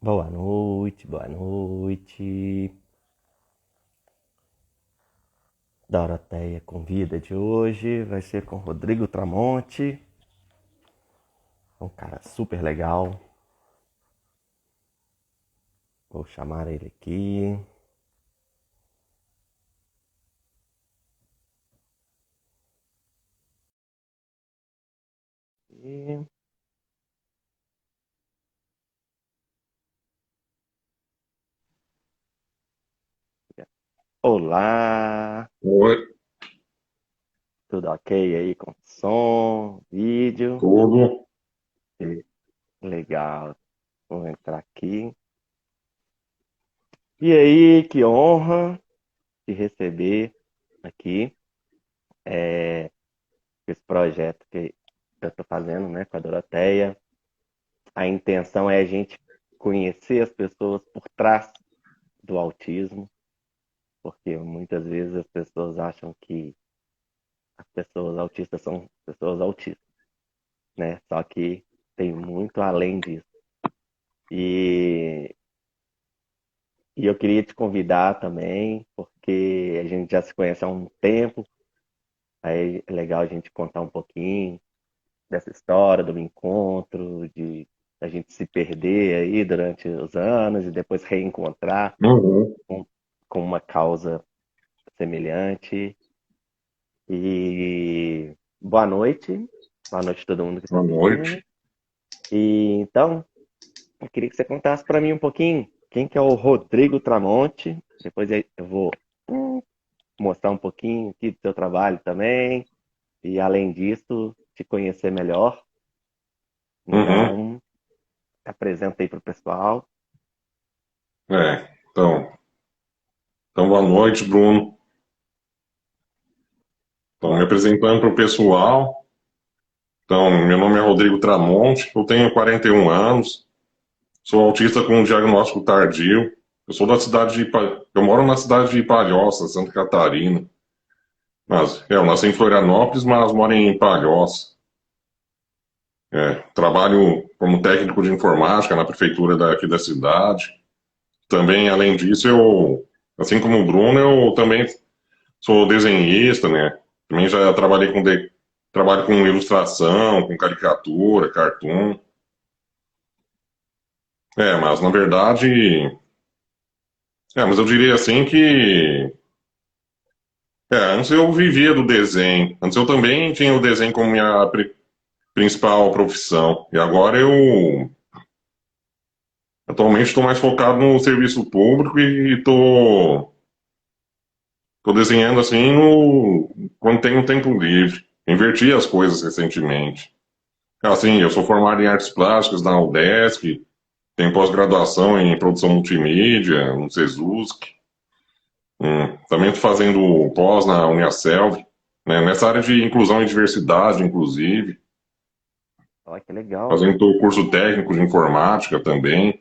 Boa noite, boa noite. Doroteia Convida de hoje vai ser com Rodrigo Tramonte, um cara super legal. Vou chamar ele aqui. E... Olá, Oi, tudo ok aí com som, vídeo? tudo. Legal, vou entrar aqui. E aí, que honra te receber aqui. Esse projeto que eu estou fazendo, né, com a Doroteia. A intenção é a gente conhecer as pessoas por trás do autismo, porque muitas vezes as pessoas acham que as pessoas autistas são pessoas autistas, né? Só que tem muito além disso. E, e eu queria te convidar também, porque a gente já se conhece há um tempo, aí é legal a gente contar um pouquinho dessa história do encontro, de a gente se perder aí durante os anos e depois reencontrar Uhum. com, com uma causa semelhante. E boa noite a todo mundo que está Boa assistindo. noite. E então, eu queria que você contasse para mim um pouquinho quem que é o Rodrigo Tramonte. Depois eu vou mostrar um pouquinho aqui do seu trabalho também. E além disso, te conhecer melhor. Uhum. Então, apresenta aí para o pessoal. Então, boa noite, Bruno. Então, Boa me noite. apresentando para o pessoal. Então, meu nome é Rodrigo Tramonte, eu tenho 41 anos, sou autista com diagnóstico tardio. Eu sou da cidade eu moro na cidade de Palhoça, Santa Catarina. Mas, eu nasci em Florianópolis, mas moro em Palhoça. Trabalho como técnico de informática na prefeitura daqui da cidade. Também, além disso, assim como o Bruno, eu também sou desenhista, né? Também já trabalhei trabalho com ilustração, com caricatura, cartoon. Mas na verdade, mas eu diria assim que antes eu vivia do desenho. Antes eu também tinha o desenho como minha principal profissão. E agora eu atualmente estou mais focado no serviço público e tô desenhando assim quando tenho tempo livre. Inverti as coisas recentemente. Assim, eu sou formado em artes plásticas na UDESC, tenho pós-graduação em produção multimídia, no SESUSC. Também estou fazendo pós na Uniaselv, né, nessa área de inclusão e diversidade, inclusive. Olha que legal. Fazendo curso técnico de informática também.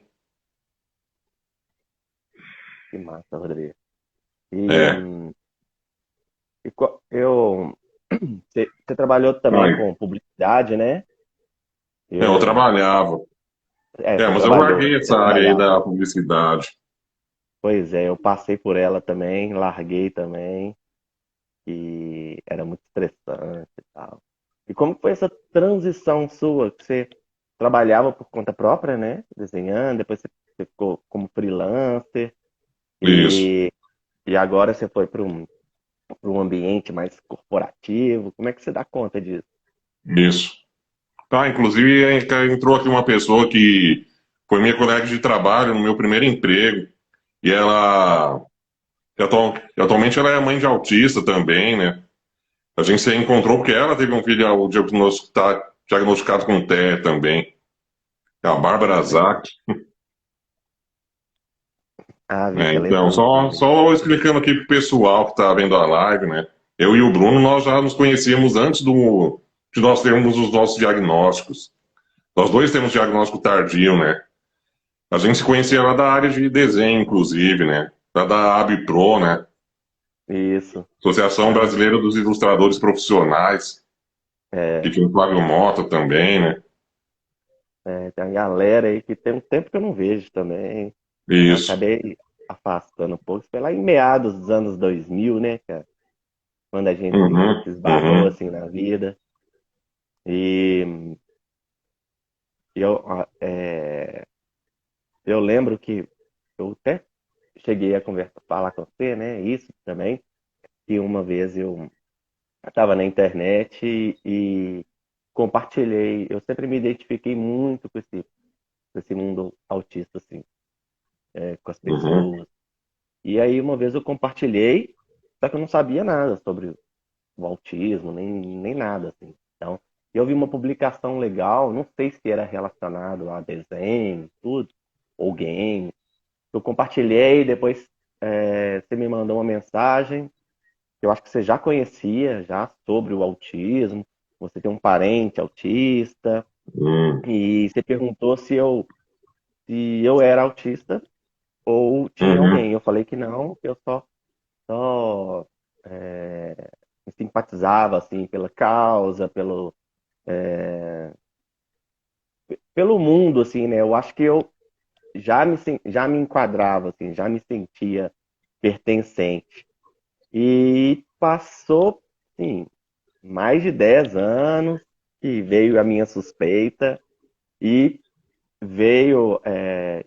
Que massa, Rodrigo. E, É, hum, eu, você trabalhou também aí, com publicidade, né? eu Eu, trabalhava. você Mas eu trabalhou, larguei você essa área aí trabalhava. da publicidade. Pois é, eu passei por ela também, larguei também, e era muito estressante e tal. E como foi essa transição sua, que você trabalhava por conta própria, né? Desenhando, depois você ficou como freelancer, Isso, e, e agora você foi para um ambiente mais corporativo. Como é que você dá conta disso? isso. Tá, inclusive entrou aqui uma pessoa que foi minha colega de trabalho no meu primeiro emprego. E atualmente ela é mãe de autista também, né? A gente se encontrou porque ela teve um filho diagnosticado com TEA também. É a Bárbara Ah, legal. Zac. Ah, vi Né? que ela Então, entrou aqui. só explicando aqui pro pessoal que está vendo a live, né? Eu e o Bruno, nós já nos conhecíamos antes de nós termos os nossos diagnósticos. Nós dois temos diagnóstico tardio, né? A gente se conhecia lá da área de desenho, inclusive, né? Lá da ABPRO, né? Isso. Associação Ah, Brasileira dos Ilustradores Profissionais, que é, tinha o Flávio Mota também, né? Tem uma galera aí que tem um tempo que eu não vejo também. Eu Isso. acabei afastando um pouco. Isso foi lá em meados dos anos 2000, né, cara? Quando a gente Uhum, se esbarrou uhum, assim na vida. E eu, eu lembro que eu até cheguei a conversar, falar com você, né? Isso também. Que uma vez eu estava na internet e compartilhei. Eu sempre me identifiquei muito com esse mundo autista, assim, com as uhum, pessoas. E aí uma vez eu compartilhei, só que eu não sabia nada sobre o autismo, nem nada, assim. Então, eu vi uma publicação legal, não sei se era relacionado a desenho, tudo, ou game. Eu compartilhei, depois você me mandou uma mensagem, que eu acho que você já conhecia já sobre o autismo, você tem um parente autista, uhum, e você perguntou se eu era autista ou tinha uhum, alguém. Eu falei que não, que eu só é, simpatizava assim pela causa, pelo mundo assim, né? Eu acho que eu já me enquadrava assim, já me sentia pertencente. E passou, sim, mais de 10 anos que veio a minha suspeita e veio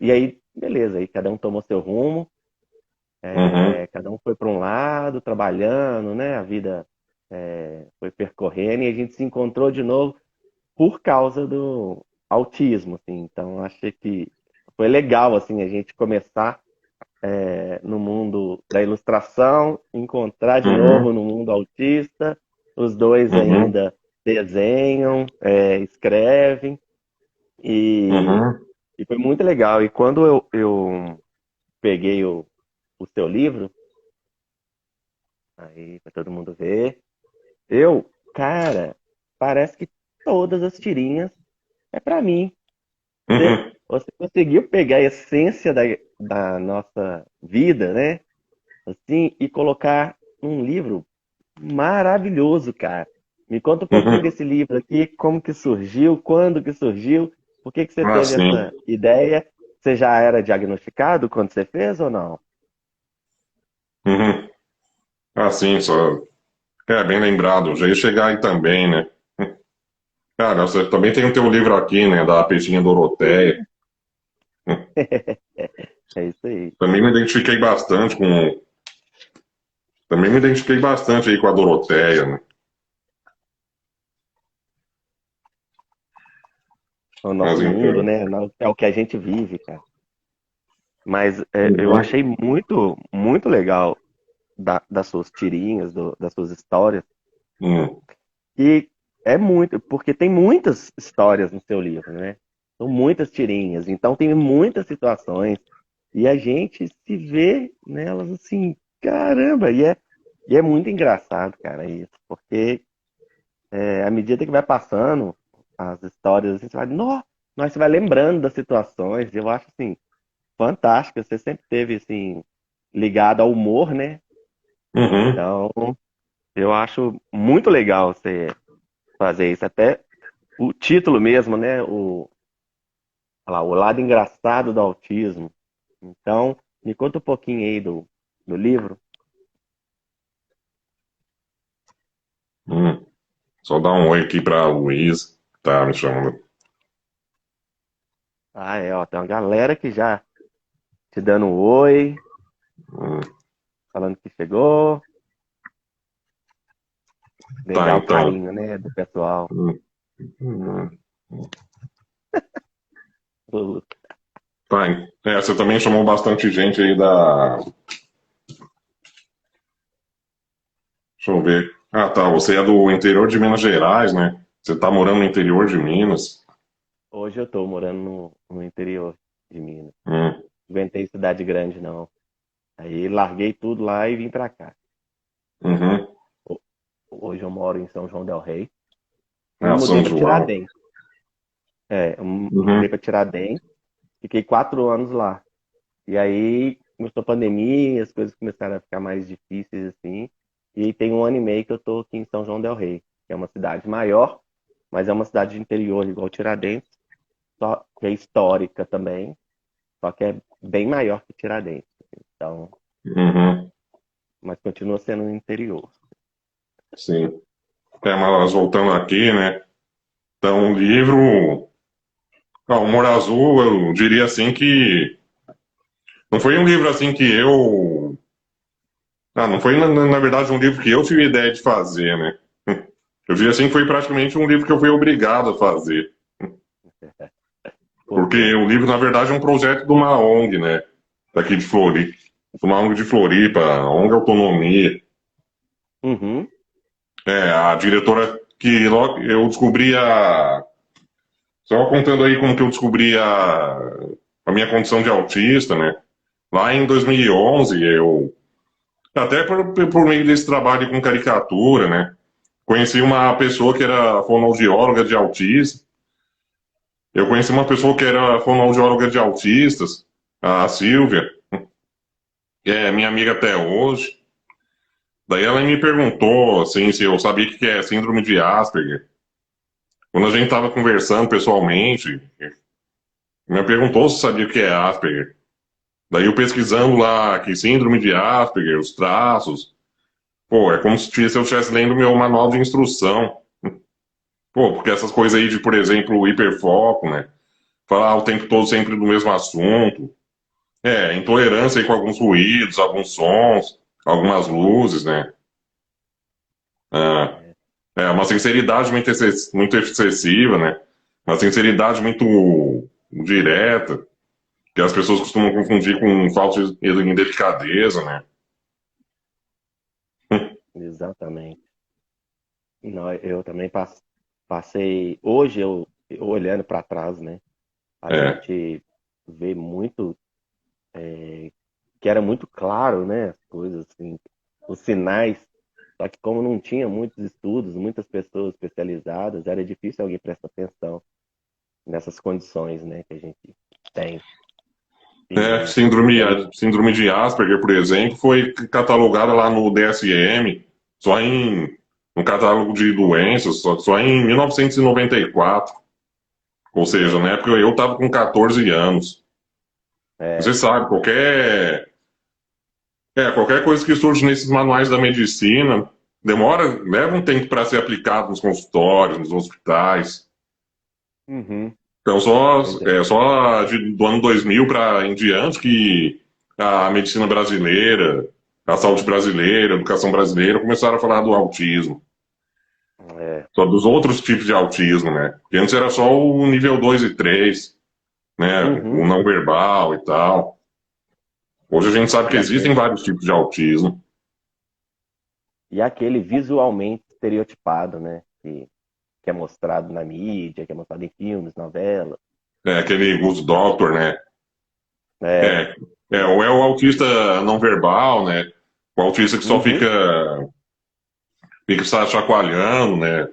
e aí beleza, aí cada um tomou seu rumo. uhum, Cada um foi para um lado, trabalhando, né? A vida foi percorrendo e a gente se encontrou de novo por causa do autismo, assim. Então, achei que foi legal, assim, a gente começar no mundo da ilustração, encontrar de novo uhum, no mundo autista. Os dois uhum, ainda desenham, escrevem e, uhum, e foi muito legal. E quando eu peguei o seu livro, aí para todo mundo ver, cara, parece que todas as tirinhas é para mim. uhum. Você conseguiu pegar a essência da nossa vida, né? Assim, e colocar num livro maravilhoso, cara. Me conta um pouquinho Uhum. desse livro aqui, como que surgiu, quando que surgiu, por que que você Ah, teve sim. essa ideia? Você já era diagnosticado quando você fez ou não? Uhum. Ah, sim, só. É, bem lembrado. Já ia chegar aí também, né? Cara, você também tem o teu livro aqui, né? Da Peixinha Doroteia. É isso aí. Também me identifiquei bastante com. Também me identifiquei bastante aí com a Doroteia, né? É o Mas nosso mundo, então. né? É o que a gente vive, cara. Mas eu Uhum. achei muito legal das suas tirinhas, das suas histórias. Uhum. E é muito, porque tem muitas histórias no seu livro, né? São muitas tirinhas, então tem muitas situações. E a gente se vê nelas assim, caramba, e é muito engraçado, cara, isso, porque à medida que vai passando as histórias, assim, você vai, nós você vai lembrando das situações, e eu acho assim, fantástico, você sempre teve assim, ligado ao humor, né? Uhum. Então, eu acho muito legal você fazer isso. Até o título mesmo, né? Olha lá, o lado engraçado do autismo. Então, me conta um pouquinho aí do livro. Uhum. Só dar um oi aqui pra Luiz, que tá me chamando. Ah, ó, tem uma galera que já te dando um oi, Uhum. falando que chegou. Tá, Legal o então. carinho, né, do pessoal. Uhum. Uhum. Do- Tá, você também chamou bastante gente aí da. Deixa eu ver. Ah, tá. Você é do interior de Minas Gerais, né? Você tá morando no interior de Minas. Hoje eu tô morando no interior de Minas. Hum. Não aguentei cidade grande, não. Aí larguei tudo lá e vim pra cá. Uhum. Ho- Hoje eu moro em São João del Rei. Me Ah, mudei São para João. Tiradentes. Eu me mudei Uhum. para Tiradentes. Fiquei 4 anos lá. E aí começou a pandemia, as coisas começaram a ficar mais difíceis assim. E aí tem 1 ano e meio que eu tô aqui em São João del Rei, que é uma cidade maior, mas é uma cidade de interior igual Tiradentes. só que é histórica também, só que é bem maior que Tiradentes. Então, Uhum, mas continua sendo no interior. sim. Mas voltando aqui, né? Então, o livro. O Humor Azul, eu diria assim que. Não foi um livro assim que eu. Não foi, na verdade, um livro que eu tive ideia de fazer, né? Eu diria assim que foi praticamente um livro que eu fui obrigado a fazer. Por Porque quê? o livro, na verdade, é um projeto de uma ONG, né? Daqui de Floripa. Uma ONG de Floripa, ONG Autonomia. Uhum. A diretora que logo eu descobri a. Só contando aí como que eu descobri a minha condição de autista, né? Lá em 2011, eu. Até por meio desse trabalho com caricatura, né? Conheci uma pessoa que era fonoaudióloga de autismo. Eu conheci uma pessoa que era fonoaudióloga de autistas, a Silvia, que é minha amiga até hoje. Daí ela me perguntou, assim, se eu sabia o que é síndrome de Asperger. Quando a gente estava conversando pessoalmente, me perguntou se sabia o que é Asperger. Daí eu pesquisando lá que síndrome de Asperger, os traços, pô, é como se eu estivesse lendo meu manual de instrução. Pô, porque essas coisas aí de, por exemplo, o hiperfoco, né? Falar o tempo todo sempre do mesmo assunto. Intolerância aí com alguns ruídos, alguns sons, algumas luzes, né? Ah, É, uma sinceridade muito excessiva, né? Uma sinceridade muito direta, que as pessoas costumam confundir com falta de delicadeza, né? exatamente. Não, eu também passei. Hoje, eu olhando para trás, né? A É, gente vê muito que era muito claro, né? As coisas, assim, os sinais. Só que como não tinha muitos estudos, muitas pessoas especializadas, era difícil alguém prestar atenção nessas condições, né, que a gente tem. E, e síndrome, aí, a síndrome de Asperger, por exemplo, foi catalogada lá no DSM, só em no catálogo de doenças, só em 1994. Ou seja, na é, época eu estava com 14 anos. Você é, sabe, qualquer coisa que surge nesses manuais da medicina leva um tempo para ser aplicado nos consultórios, nos hospitais. uhum, Então, pois é, do ano 2000 para em diante que a medicina brasileira, a saúde brasileira, a educação brasileira começaram a falar do autismo. é, Só dos outros tipos de autismo, né? Porque antes era só o nível 2 e 3, né? O uhum, não verbal e tal. Hoje a gente sabe que e existem aquele, vários tipos de autismo. e aquele visualmente estereotipado, né, que é mostrado na mídia, que é mostrado em filmes, novelas, Aquele Good Doctor, né? é, É, ou é o autista não verbal, né? O autista que só uhum, fica chacoalhando, né?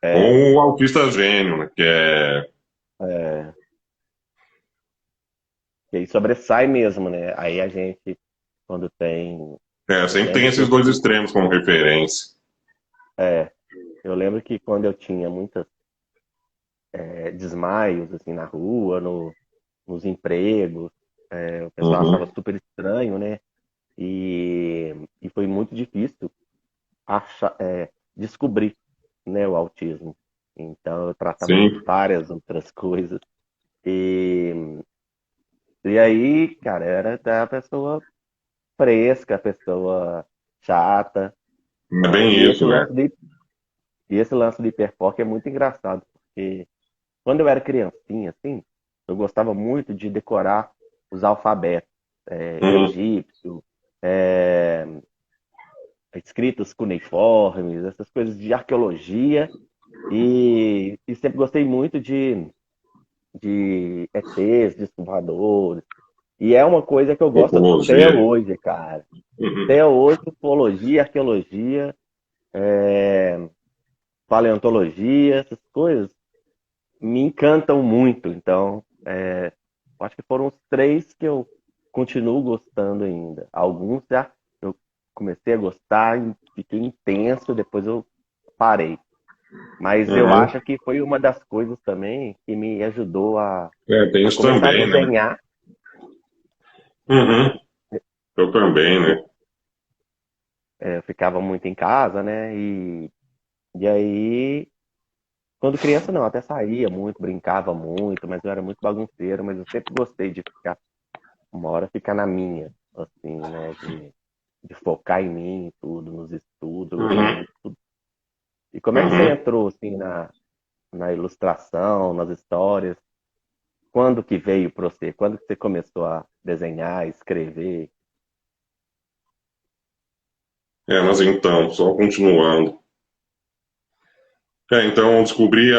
é, Ou o autista gênio, né? é, e aí sobressai mesmo, né, aí a gente, quando tem, eu Sempre tem lembro que esses dois extremos como referência. é, eu lembro que quando eu tinha muitas desmaios, assim, na rua, nos empregos, o pessoal achava Uhum. super estranho, né, e foi muito difícil descobrir, né, o autismo. Então, eu tratava de Sim, várias outras coisas. E, e aí, cara, era da pessoa fresca, a pessoa chata. é bem E esse isso, né? lance de, e esse lance de hiperfoco é muito engraçado, porque quando eu era criancinha, assim, eu gostava muito de decorar os alfabetos, Uhum. egípcio, é, escritos cuneiformes, essas coisas de arqueologia. E sempre gostei muito de ETs, de voadores. E é uma coisa que eu gosto até Ufologia. hoje, cara. Uhum. Até hoje, ufologia, arqueologia, é, paleontologia, essas coisas me encantam muito. Então, acho que foram os três que eu continuo gostando ainda. Alguns eu comecei a gostar e fiquei intenso, depois eu parei. Mas eu Uhum. acho que foi uma das coisas também que me ajudou É, tem a isso começar a também, né? desenhar. Uhum. Eu também, né? Eu ficava muito em casa, né? E aí, quando criança não, até saía muito, brincava muito, mas eu era muito bagunceiro, mas eu sempre gostei de ficar, uma hora ficar na minha, assim, né? De focar em mim e tudo, nos estudos, eu gostei Uhum. muito. E como é que você Uhum. entrou, assim, na ilustração, nas histórias? Quando que veio para você? Quando que você começou a desenhar, escrever? É, mas então, só continuando. Então, eu descobri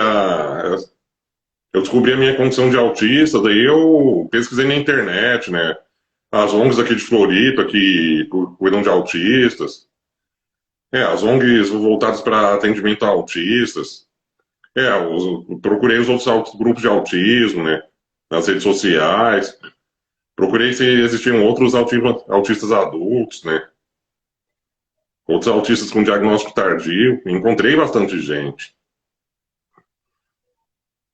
a minha condição de autista, daí eu pesquisei na internet, né? As ONGs aqui de Floripa que cuidam de autistas. As ONGs voltadas para atendimento a autistas. Procurei os outros grupos de autismo, né? Nas redes sociais. Procurei se existiam outros autistas adultos, né? Outros autistas com diagnóstico tardio. Encontrei bastante gente.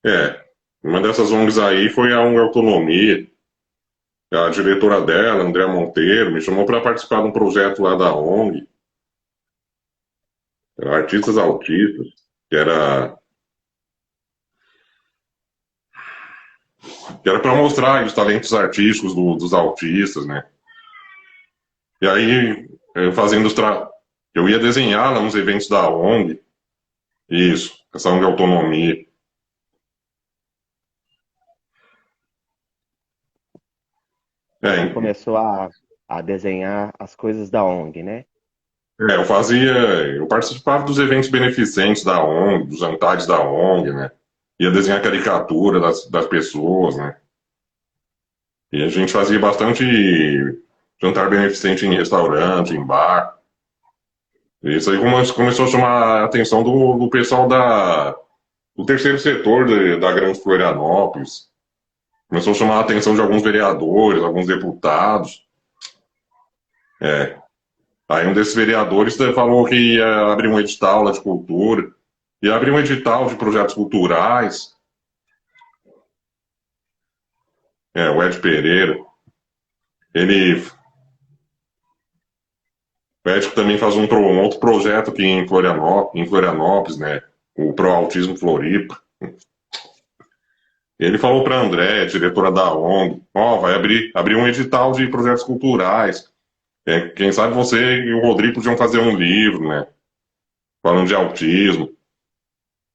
É, uma dessas ONGs aí foi a ONG Autonomia. A diretora dela, Andréa Monteiro, me chamou para participar de um projeto lá da ONG, Artistas Autistas, que era, que era para mostrar os talentos artísticos dos autistas, né? E aí, fazendo eu ia desenhar lá nos eventos da ONG, isso, essa ONG Autonomia. Você É, começou a desenhar as coisas da ONG, né? eu fazia, eu participava dos eventos beneficentes da ONG, dos jantares da ONG, né? Ia desenhar caricatura das pessoas, né? E a gente fazia bastante jantar beneficente em restaurante, em bar. E isso aí começou a chamar a atenção do pessoal do terceiro setor da Grande Florianópolis. Começou a chamar a atenção de alguns vereadores, alguns deputados. É. Aí um desses vereadores falou que ia abrir um edital lá de cultura, ia abrir um edital de projetos culturais. O Ed Pereira. Ele, o Ed também faz um outro projeto aqui em Florianópolis, né? O Pro Autismo Floripa. Ele falou para a André, diretora da ONG, vai abrir um edital de projetos culturais. Quem sabe você e o Rodrigo podiam fazer um livro, né? Falando de autismo.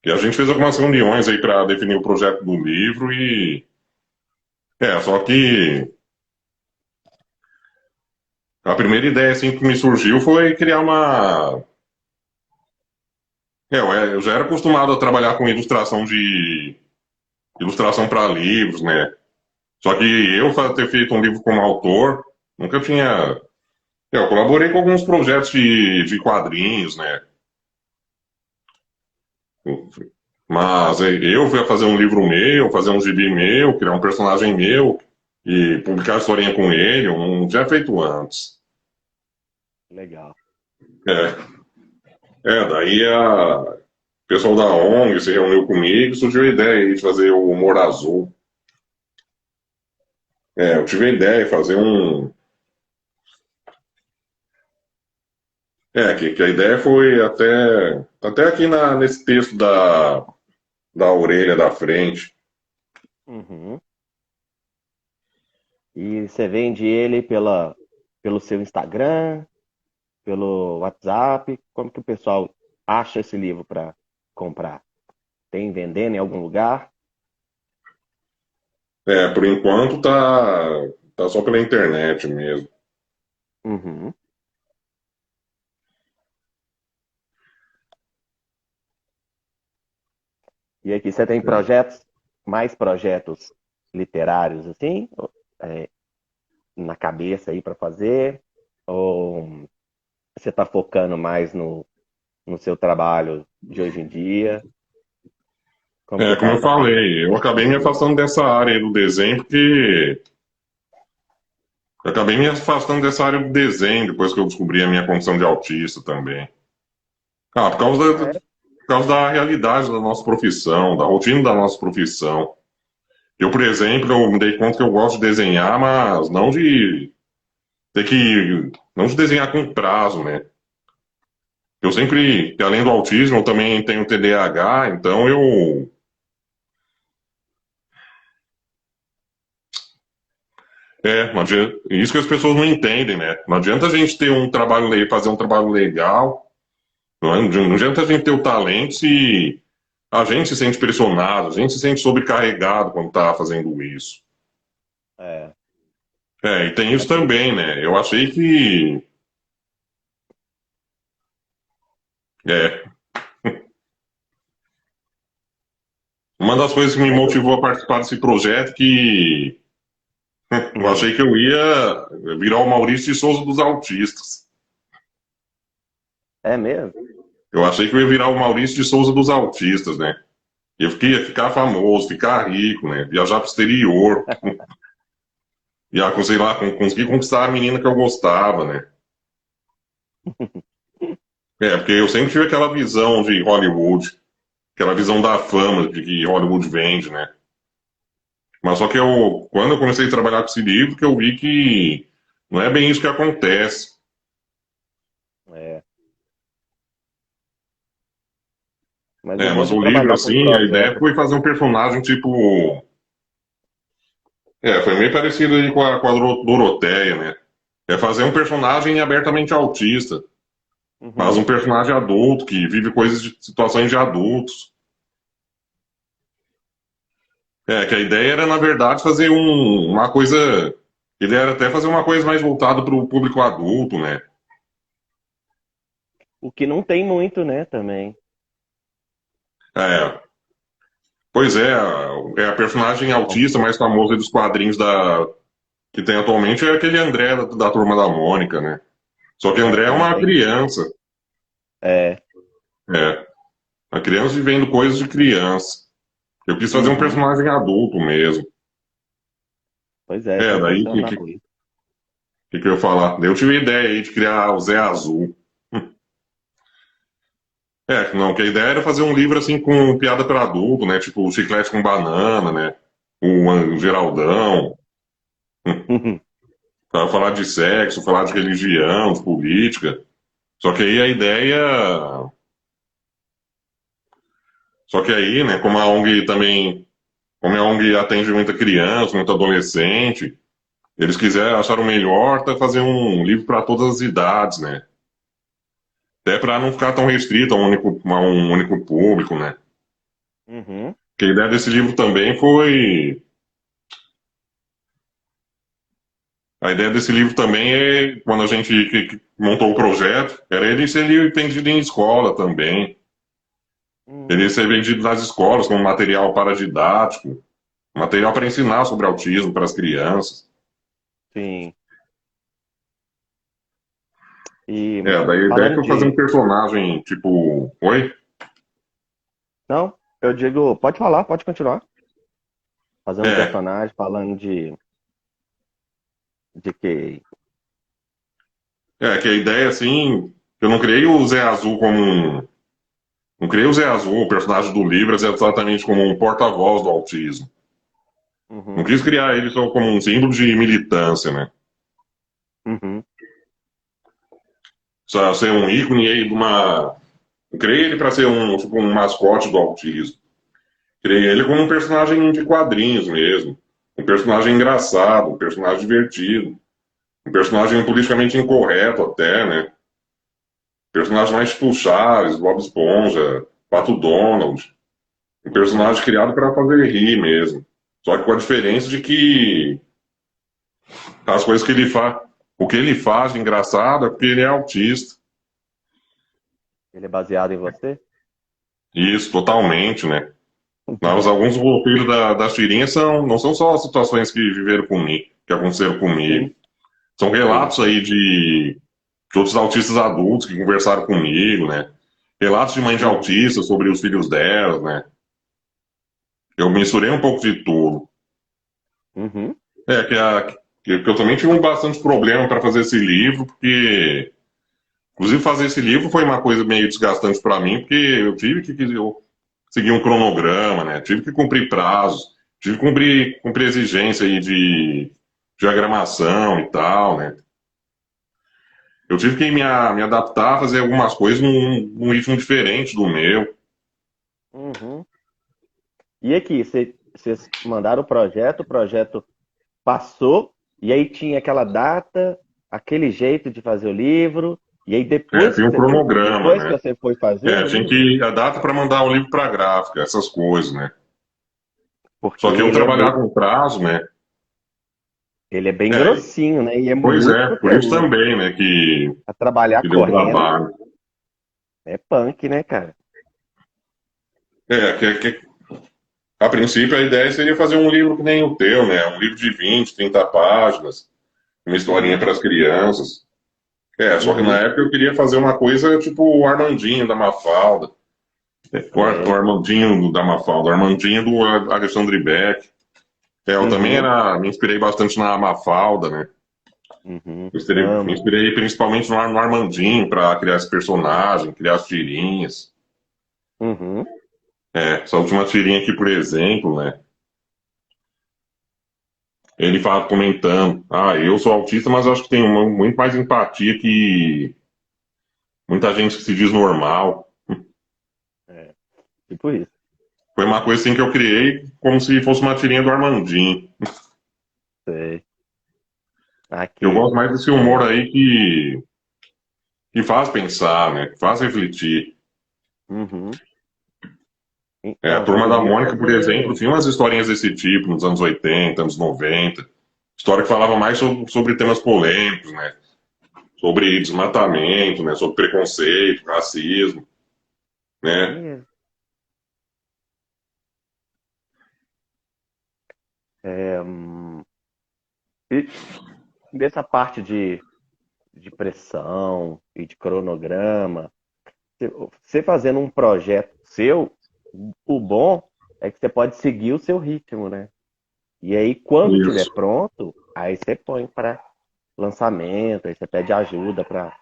E a gente fez algumas reuniões aí para definir o projeto do livro só que a primeira ideia assim que me surgiu foi criar uma. Eu já era acostumado a trabalhar com ilustração para livros, né? Só que ter feito um livro como autor, nunca tinha. Eu colaborei com alguns projetos de quadrinhos, né? Mas eu fui fazer um livro meu, fazer um gibi meu, criar um personagem meu e publicar a historinha com ele, eu não tinha feito antes. Legal. É, daí o pessoal da ONG se reuniu comigo e surgiu a ideia aí de fazer o Humor Azul. Eu tive a ideia de fazer um. Que a ideia foi até aqui nesse texto da orelha da frente. Uhum. E você vende ele pelo seu Instagram, pelo WhatsApp? Como que o pessoal acha esse livro para comprar? Tem vendendo em algum lugar? Por enquanto tá só pela internet mesmo. Uhum. E aqui você tem mais projetos literários assim, é, na cabeça aí para fazer? Ou você está focando mais no seu trabalho de hoje em dia? Como que Como tá eu essa parte falei, eu acabei me criativa? afastando dessa área do desenho porque eu acabei me afastando dessa área do desenho depois que eu descobri a minha condição de autista também. Por causa Ah, é? por causa da realidade da nossa profissão, da rotina da nossa profissão. Eu, por exemplo, eu me dei conta que eu gosto de desenhar, mas não de ter que, não de desenhar com prazo, né? Eu sempre, além do autismo, eu também tenho TDAH, então eu. Não adianta, isso que as pessoas não entendem, né? Não adianta a gente ter um trabalho, fazer um trabalho legal, não adianta a gente ter o talento se a gente se sente pressionado, a gente se sente sobrecarregado quando está fazendo isso. É, E tem isso assim, também, né? Eu achei que. É, uma das coisas que me mas motivou a participar desse projeto que eu hum, achei que eu ia virar o Maurício de Souza dos autistas. é mesmo? Eu achei que eu ia virar o Maurício de Souza dos autistas, né? Ia ficar famoso, ficar rico, né? Viajar pro exterior, sei lá, conseguir conquistar a menina que eu gostava, né? Porque eu sempre tive aquela visão de Hollywood, aquela visão da fama de que Hollywood vende, né? Mas só que quando eu comecei a trabalhar com esse livro, que eu vi que não é bem isso que acontece. É. Mas o bom Mas de o livro, trabalhar com assim, a ideia projeto. foi fazer um personagem tipo. Foi meio parecido aí com a Doroteia, né? É fazer um personagem abertamente autista, mas um Uhum. personagem adulto que vive coisas de situações de adultos. Que a ideia era, na verdade, fazer uma coisa. Ele era até fazer uma coisa mais voltada para o público adulto, né? O que não tem muito, né, também. É, pois é a personagem autista mais famosa dos quadrinhos que tem atualmente é aquele André da Turma da Mônica, né? Só que André é uma Também. criança. É. É, a criança vivendo coisas de criança. Eu quis fazer um Uhum. personagem adulto mesmo. Pois é, Daí o sensacional isso. que eu ia falar? Daí eu tive a ideia aí de criar o Zé Azul. Não, que a ideia era fazer um livro assim com piada para adulto, né? Tipo o Chiclete com Banana, né? O Geraldão. Pra falar de sexo, falar de religião, de política. Só que aí a ideia. Só que aí, né, como a ONG também. Como a ONG atende muita criança, muito adolescente, eles quiseram, acharam melhor fazer um livro para todas as idades, né? Até para não ficar tão restrito a um único público, né? Uhum. Porque a ideia desse livro também foi. A ideia desse livro também é, quando a gente que montou o projeto, era ele ser vendido em escola também. Ele Hum, ser vendido nas escolas como material paradidático, material para ensinar sobre autismo para as crianças. sim. E Daí a ideia falando foi fazer um de. personagem tipo. Oi? Não, eu digo, pode falar, pode continuar. Fazendo um É, personagem, falando de que. que a ideia, assim, eu não criei o Zé Azul como Não criei o Zé Azul, o personagem do Libras, exatamente como um porta-voz do autismo. Não Uhum, quis criar ele só como um símbolo de militância, né? uhum, Só ser um ícone aí de uma. Não criei ele para ser tipo, um mascote do autismo. Criei ele como um personagem de quadrinhos mesmo. Um personagem engraçado, um personagem divertido. Um personagem politicamente incorreto até, né? Personagem mais tipo Chaves, Bob Esponja, Pato Donald. Um uhum. personagem criado para fazer rir mesmo. Só que com a diferença de que as coisas que ele faz, o que ele faz de engraçado é porque ele é autista. Ele é baseado em você? Isso, totalmente, né? Mas alguns roteiros das tirinhas não são só situações que viveram comigo, que aconteceram comigo. Sim, São sim. relatos aí de outros autistas adultos que conversaram comigo, né? Relatos de mães de Uhum, autistas sobre os filhos delas, né? Eu misturei um pouco de tudo. uhum, Que eu também tive bastante problema para fazer esse livro, porque Inclusive, fazer esse livro foi uma coisa meio desgastante para mim, porque eu tive que eu seguir um cronograma, né? Tive que cumprir prazos, tive que cumprir exigência aí de diagramação e tal, né? Eu tive que me adaptar a fazer algumas coisas num ritmo diferente do meu. Uhum. E aqui, vocês mandaram o projeto passou, e aí tinha aquela data, aquele jeito de fazer o livro, e aí Tem um cronograma, depois que né? você foi fazer o Tinha livro, que a data para mandar um livro para gráfica, essas coisas, né? porque Só que eu trabalhar com prazo, né? ele é bem É, grossinho, né? E é pois muito é, por isso conteúdo. também, né, Pra trabalhar que deu correndo trabalho. é punk, né, cara? Que a princípio a ideia seria fazer um livro que nem o teu, né? Um livro de 20, 30 páginas, uma historinha Uhum, para as crianças. Só que na uhum, época eu queria fazer uma coisa tipo o Armandinho da Mafalda, o sei. Armandinho da Mafalda, o Armandinho do Alexandre Beck. Eu também Uhum, me inspirei bastante na Mafalda, né? uhum, Me amo. inspirei principalmente no Armandinho para criar esse personagem, criar as tirinhas. Uhum, Essa última tirinha aqui, por exemplo, né? Ele fala comentando, eu sou autista, mas acho que tenho muito mais empatia que muita gente que se diz normal. é, tipo isso. Foi uma coisa assim que eu criei como se fosse uma tirinha do Armandinho. Sei. Eu Aqui. gosto mais desse humor É, aí que faz pensar, né? Que faz refletir. uhum. A Então, você Turma da podia Mônica, por exemplo, fazer. tinha umas historinhas desse tipo nos anos 80, anos 90. História que falava mais sobre temas polêmicos, né? Sobre desmatamento, né? Sobre preconceito, racismo, né? Mesmo. É, e dessa parte de pressão e de cronograma, você fazendo um projeto seu, o bom é que você pode seguir o seu ritmo, né? E aí, quando tiver Isso. pronto, aí você põe para lançamento, aí você pede ajuda para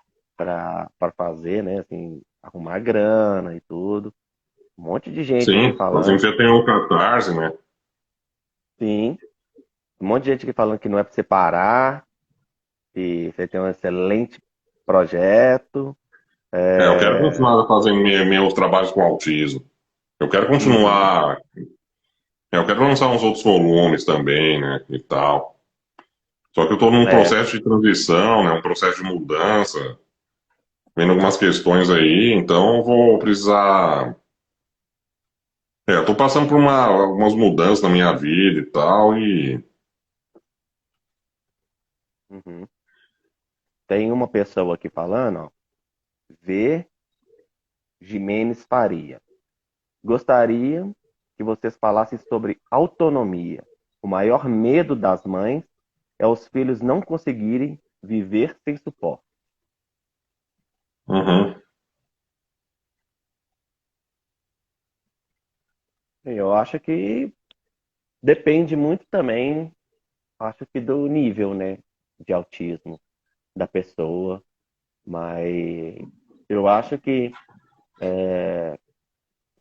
fazer, né? Assim, arrumar grana e tudo. Um monte de gente aqui Sim, a gente falando, já tem o Catarse, né? sim, um monte de gente aqui falando que não é para você parar, que você tem um excelente projeto. Eu quero É... continuar fazendo meus trabalhos com autismo. Eu quero Uhum, continuar. Eu quero lançar uns outros volumes também, né? E tal. Só que eu estou num é, processo de transição, né? Um processo de mudança, vendo algumas questões aí, então eu vou precisar. Eu tô passando por algumas mudanças na minha vida e tal, e. uhum. Tem uma pessoa aqui falando, ó, V. Jimenez Faria. Gostaria que vocês falassem sobre autonomia. O maior medo das mães é os filhos não conseguirem viver sem suporte. Uhum. Eu acho que depende muito também, acho que do nível, né, de autismo da pessoa, mas eu acho que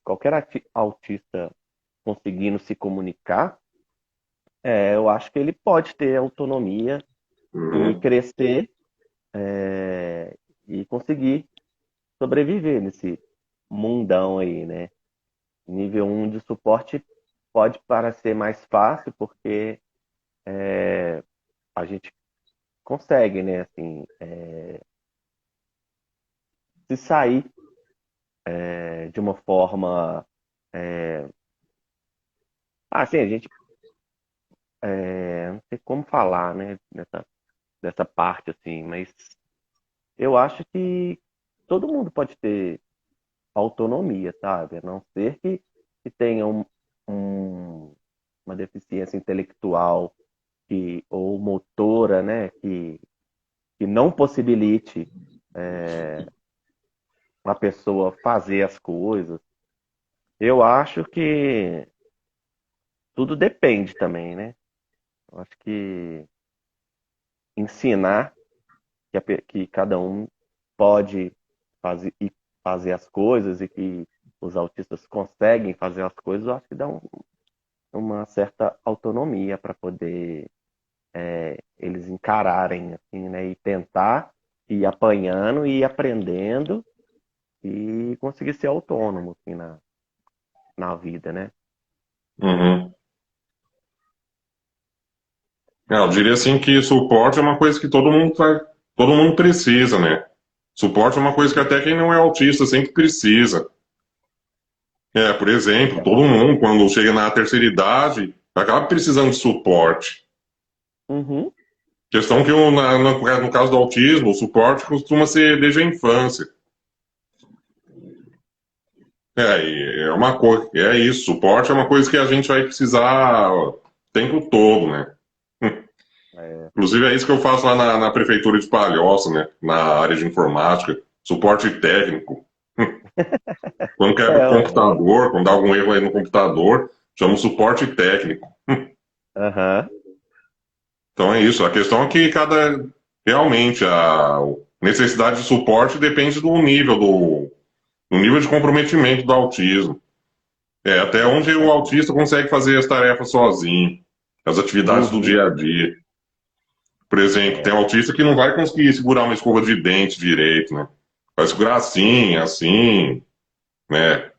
qualquer autista conseguindo se comunicar, eu acho que ele pode ter autonomia e Uhum. crescer, e conseguir sobreviver nesse mundão aí, né? Nível um de suporte pode parecer mais fácil porque a gente consegue, né, assim, se sair de uma forma, é, assim, a gente, não sei como falar, né, dessa parte, assim, mas eu acho que todo mundo pode ter autonomia, sabe? A não ser que tenha um- uma deficiência intelectual ou motora, né, que não possibilite a pessoa fazer as coisas. Eu acho que tudo depende também, né? Eu acho que ensinar que cada um pode fazer as coisas e que os autistas conseguem fazer as coisas, eu acho que dá uma certa autonomia para poder eles encararem assim, né? E tentar ir apanhando e ir aprendendo e conseguir ser autônomo assim, na vida, né? Uhum. Eu diria assim que suporte é uma coisa que todo mundo precisa, né? Suporte é uma coisa que até quem não é autista sempre precisa. Por exemplo, todo mundo, quando chega na terceira idade, acaba precisando de suporte. Uhum. Questão que no caso do autismo, o suporte costuma ser desde a infância. E é uma coisa, é isso, suporte é uma coisa que a gente vai precisar o tempo todo, né? É. Inclusive é isso que eu faço lá na prefeitura de Palhoça, né? Na área de informática, suporte técnico. Quando quebra o Ué. computador, quando dá algum erro aí no computador, chama o suporte técnico. Aham. Então é isso. A questão é que realmente a necessidade de suporte depende do nível de comprometimento do autismo. Até onde o autista consegue fazer as tarefas sozinho, as atividades do Uhum. dia a dia. Por exemplo, tem É. autista que não vai conseguir segurar uma escova de dente direito, né? Vai segurar assim, assim, né?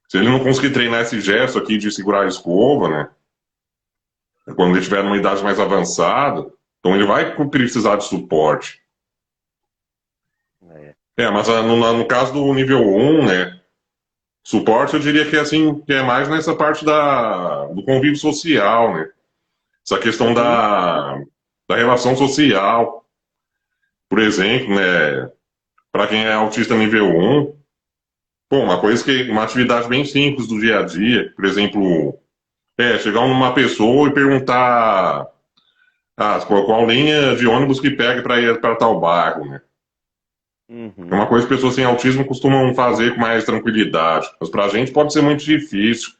Se ele não conseguir treinar esse gesto aqui de segurar a escova, né? Quando ele estiver numa idade mais avançada, então ele vai precisar de suporte. É. Mas no caso do nível um, né? Suporte eu diria que é assim, que é mais nessa parte do convívio social, né? Essa questão Uhum. da relação social. Por exemplo, né? Para quem é autista nível um, pô, uma atividade bem simples do dia a dia, por exemplo, chegar numa pessoa e perguntar qual linha de ônibus que pega para ir para tal bairro, né? É Uhum. uma coisa que pessoas sem autismo costumam fazer com mais tranquilidade. Mas para a gente pode ser muito difícil.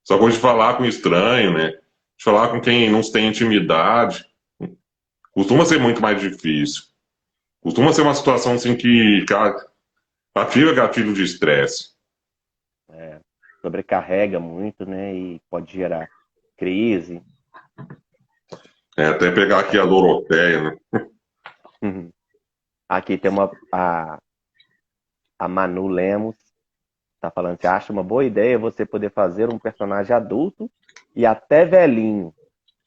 Essa coisa de falar com estranho, né? De falar com quem não tem intimidade, costuma ser muito mais difícil. Costuma ser uma situação assim que ativa gatilho de estresse. É. Sobrecarrega muito, né? E pode gerar crise. Até pegar aqui a É. Doroteia, né? Uhum. Aqui tem a Manu Lemos, tá falando que acha uma boa ideia você poder fazer um personagem adulto e até velhinho.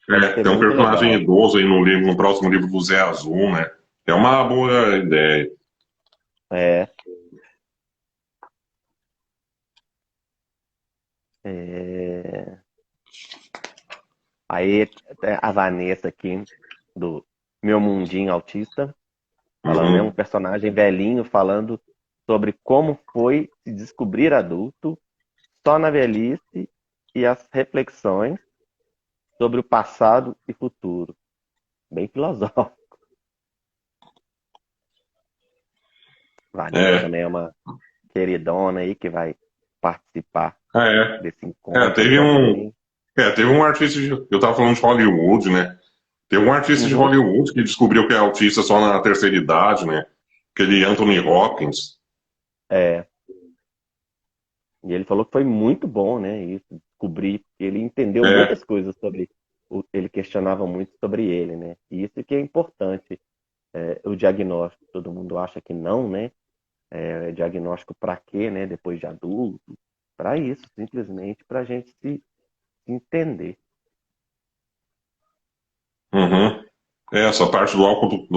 Deve ser Tem um muito personagem legal. idoso aí no próximo livro do Zé Azul, né? É uma boa ideia. É. É. Aí a Vanessa aqui, do Meu Mundinho Autista, falando, né? Um Uhum. personagem velhinho falando sobre como foi se descobrir adulto só na velhice e as reflexões sobre o passado e futuro. Bem filosófico. Vanessa É, também é uma queridona aí que vai participar é. desse encontro Teve também. teve um artista, eu tava falando de Hollywood, né? Teve um artista de Uhum. Hollywood que descobriu que é autista só na terceira idade, né? Aquele Anthony Hopkins. É, e ele falou que foi muito bom, né? Isso, descobrir, ele entendeu É, muitas coisas sobre, ele questionava muito sobre ele, né? E isso que é importante, o diagnóstico. Todo mundo acha que não, né? Diagnóstico para quê, né? Depois de adulto, para isso, simplesmente para a gente se entender. uhum. Essa parte do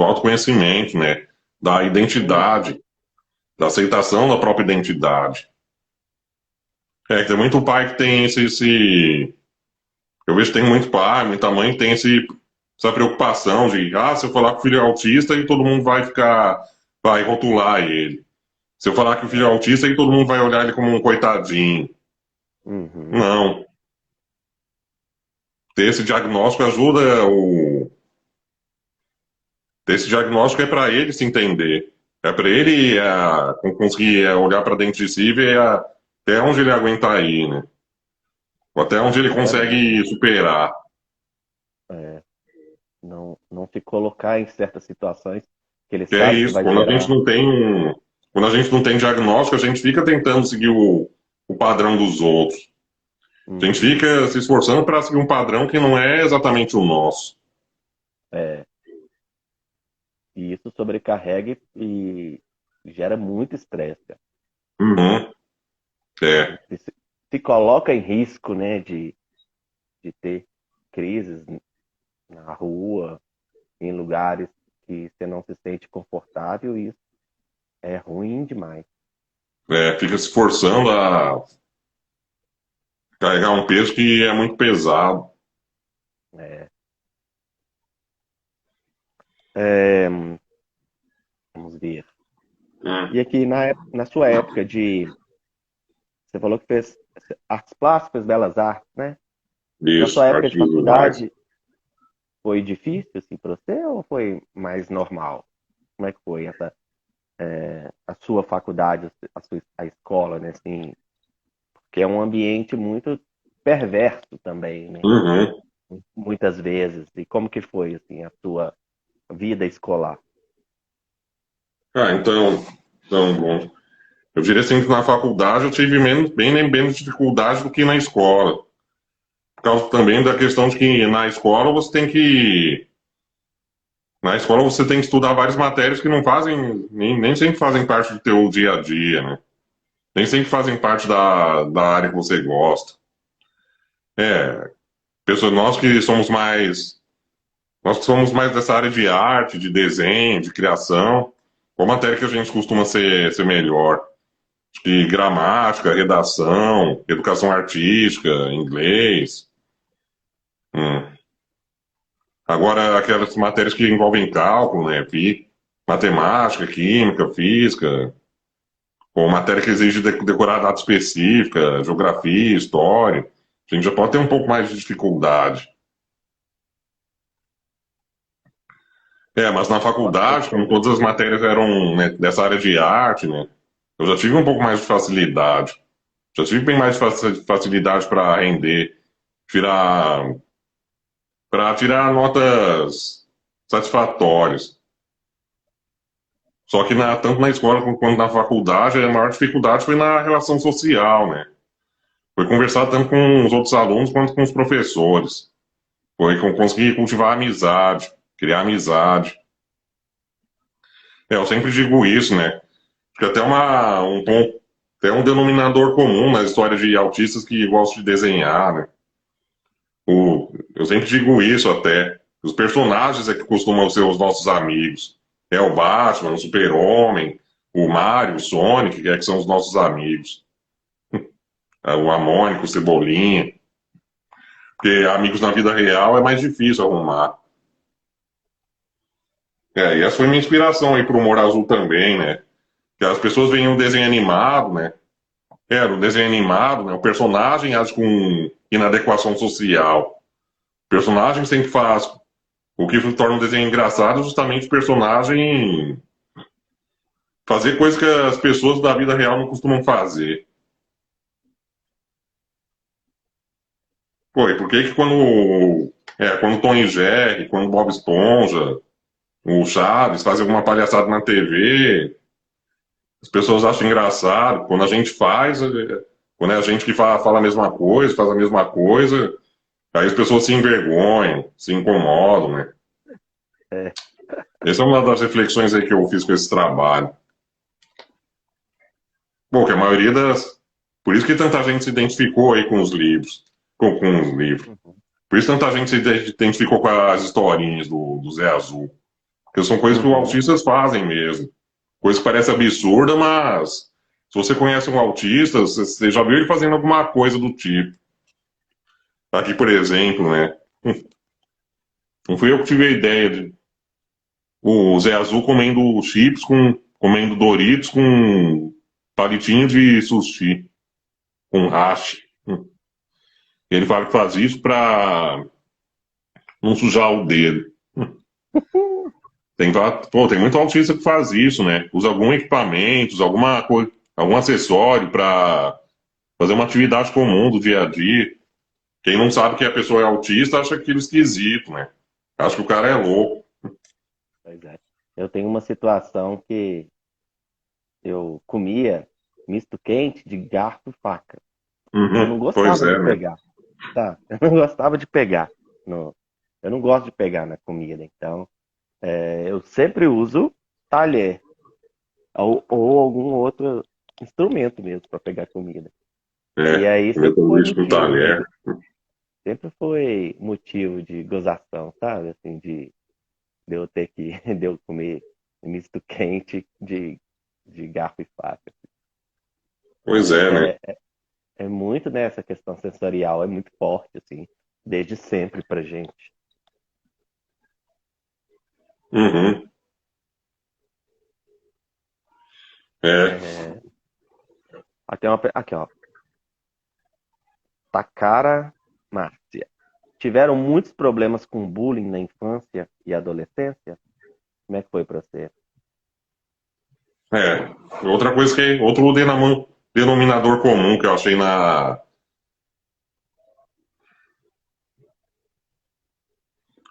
autoconhecimento, né? Da Uhum. identidade, da aceitação da própria identidade. Que tem muito pai que tem eu vejo que tem muito pai, muita mãe que tem essa preocupação de, se eu falar que o filho é autista, e todo mundo vai rotular ele. Se eu falar que o filho é É. autista, aí todo mundo vai olhar ele como um coitadinho. Uhum. Não. Ter esse diagnóstico ajuda ter esse diagnóstico é para ele se entender. É para ele conseguir olhar para dentro de si e ver até onde ele aguenta ir, né? Ou até onde ele Exatamente. consegue superar. É. Não se colocar em certas situações que ele Que é sabe que isso, vai gerar. quando a gente não tem diagnóstico, a gente fica tentando seguir o padrão dos outros. A gente Uhum, fica se esforçando para seguir um padrão que não é exatamente o nosso. é, e isso sobrecarrega e gera muito estresse, cara. Uhum, é, E se coloca em risco, né, de ter crises na rua, em lugares que você não se sente confortável, e isso é ruim demais. fica se forçando a carregar um peso que é muito pesado. É, é, vamos ver. Hum, E aqui na sua época de. Você falou que fez artes plásticas, belas artes, né? Na isso, sua época artes de visuais. faculdade, foi difícil assim para você ou foi mais normal? Como é que foi a sua faculdade, a escola, né? Assim, que é um ambiente muito perverso também, né? Uhum. Muitas vezes. E como que foi assim a sua vida escolar? Ah, então, bom. Eu diria assim que na faculdade eu tive bem menos dificuldade do que na escola. Por causa também da questão de que na escola você tem que. Na escola você tem que estudar várias matérias que não fazem, nem sempre fazem parte do teu dia a dia, né? Nem sempre fazem parte da área que você gosta. É, nós que somos mais. Nós que somos mais dessa área de arte, de desenho, de criação, qual matéria que a gente costuma ser melhor? Acho que gramática, redação, educação artística, inglês. Hum. Agora, aquelas matérias que envolvem cálculo, né? Matemática, química, física, ou matéria que exige decorar data específica, geografia, história, a gente já pode ter um pouco mais de dificuldade. Mas na Com faculdade, como certeza. todas as matérias eram, né, dessa área de arte, né? Eu já tive um pouco mais de facilidade. Já tive bem mais de facilidade para render, tirar, para tirar notas satisfatórias. Só que tanto na escola quanto na faculdade, a maior dificuldade foi na relação social, né? Foi conversar tanto com os outros alunos quanto com os professores. Foi conseguir cultivar amizade, criar amizade. Eu sempre digo isso, né? Acho que até um ponto, até um denominador comum na história de autistas que gostam de desenhar, né? Eu sempre digo isso até. Os personagens é que costumam ser os nossos amigos. É o Batman, o Super-Homem, o Mario, o Sonic, que são os nossos amigos. O Mônica, o Cebolinha. Porque amigos na vida real é mais difícil arrumar. E essa foi minha inspiração aí pro Humor Azul também, né? Que as pessoas veem um desenho animado, né? O desenho animado, né? O personagem age com inadequação social. O personagem sempre faz. O que torna o desenho engraçado é justamente o personagem fazer coisas que as pessoas da vida real não costumam fazer. Pô, e por que que quando Tom e Jerry, quando Bob Esponja, o Chaves fazem alguma palhaçada na TV, as pessoas acham engraçado. Quando a gente faz, quando é a gente que fala a mesma coisa, faz a mesma coisa, aí as pessoas se envergonham, se incomodam, né? É, Essa é uma das reflexões aí que eu fiz com esse trabalho. Bom, que a maioria das. Por isso que tanta gente se identificou aí com os livros. Com os livros. uhum, Por isso tanta gente se identificou com as historinhas do Zé Azul. Porque são coisas que os uhum, autistas fazem mesmo. Coisa que parece absurda, mas se você conhece um autista, você já viu ele fazendo alguma coisa do tipo. Aqui, por exemplo, né? Não fui eu que tive a ideia de o Zé Azul comendo chips comendo Doritos com palitinho de sushi, com hash. Ele fala que faz isso para não sujar o dedo. Tem muito autista que faz isso, né? Usa algum equipamento, usa alguma coisa, algum acessório para fazer uma atividade comum do dia a dia. Quem não sabe que a pessoa é autista acha aquilo esquisito, né? Acha que o cara é louco. pois é. eu tenho uma situação que eu comia misto quente de garfo e faca. E eu não Uhum. Pois gostava de é, né? pegar, tá? Eu não gostava de pegar. No, eu não gosto de pegar na comida, então eu sempre uso talher ou algum outro instrumento mesmo para pegar comida. E É, aí comer sanduíche com talher. sempre foi motivo de gozação, sabe? Assim, de eu ter que, de eu comer misto quente de garfo e faca. Pois é, né? É muito, né, essa questão sensorial, é muito forte, assim, desde sempre pra gente. Uhum. É. É, aqui, ó, Takara Márcia. Tiveram muitos problemas com bullying na infância e adolescência? Como é que foi pra você? Outra coisa outro denominador comum que eu achei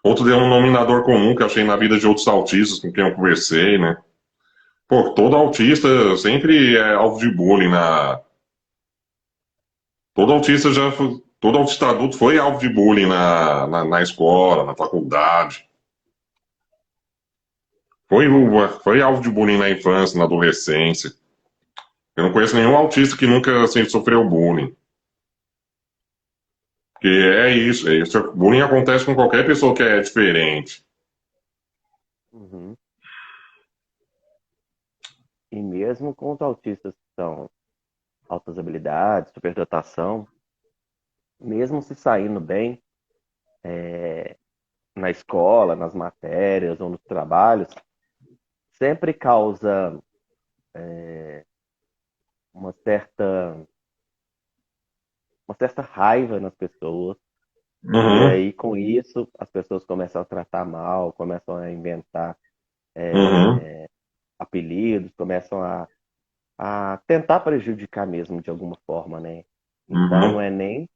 outro denominador comum que eu achei na vida de outros autistas com quem eu conversei, né? Pô, todo autista sempre é alvo de bullying todo autista adulto foi alvo de bullying na escola, na faculdade. Foi alvo de bullying na infância, na adolescência. Eu não conheço nenhum autista que nunca assim, sofreu bullying. Porque é isso. Bullying acontece com qualquer pessoa que é diferente. Uhum. E mesmo com os autistas que são altas habilidades, superdotação, mesmo se saindo bem na escola, nas matérias ou nos trabalhos, sempre causa uma certa, uma certa raiva nas pessoas. E Uhum, aí, com isso, as pessoas começam a tratar mal, começam a inventar uhum, apelidos, começam a tentar prejudicar mesmo de alguma forma, né? Então, não uhum, é nem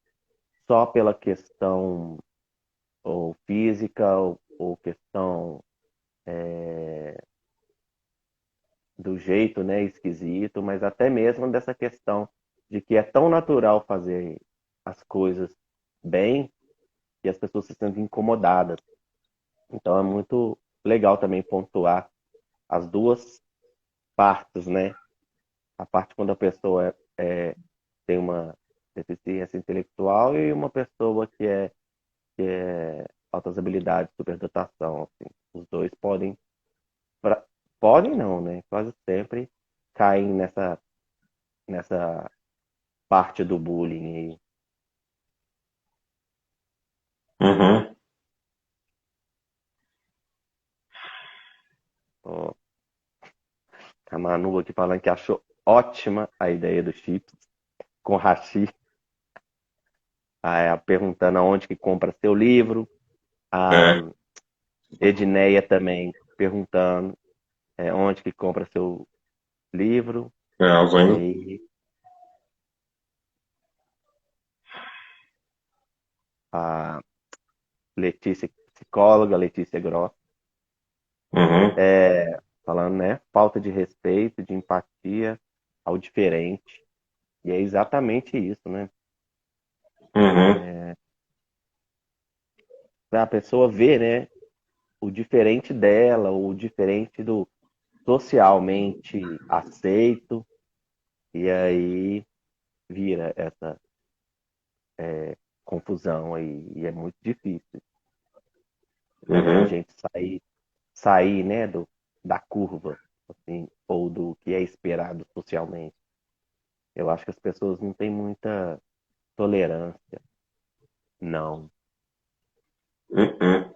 só pela questão ou física ou questão do jeito, né, esquisito, mas até mesmo dessa questão de que é tão natural fazer as coisas bem e as pessoas se sentem incomodadas. Então é muito legal também pontuar as duas partes, né? A parte quando a pessoa tem uma deficiência intelectual e uma pessoa que é altas habilidades, superdotação, assim. Os dois pra- podem não, né? Quase sempre caem nessa parte do bullying aí. uhum. Ó, a Manu aqui falando que achou ótima a ideia dos chips com hashi, perguntando aonde que compra seu livro. A É, Edneia também perguntando onde que compra seu livro. elas E ainda. aí a Letícia, psicóloga, Letícia Gross, Uhum, falando, né? Falta de respeito, de empatia ao diferente. E é exatamente isso, né? uhum, Pra a pessoa ver, né? O diferente dela, o diferente do socialmente aceito, e aí vira essa confusão aí, e é muito difícil a uhum, gente sair, né, da curva, assim, ou do que é esperado socialmente. Eu acho que as pessoas não têm muita tolerância, não. uhum.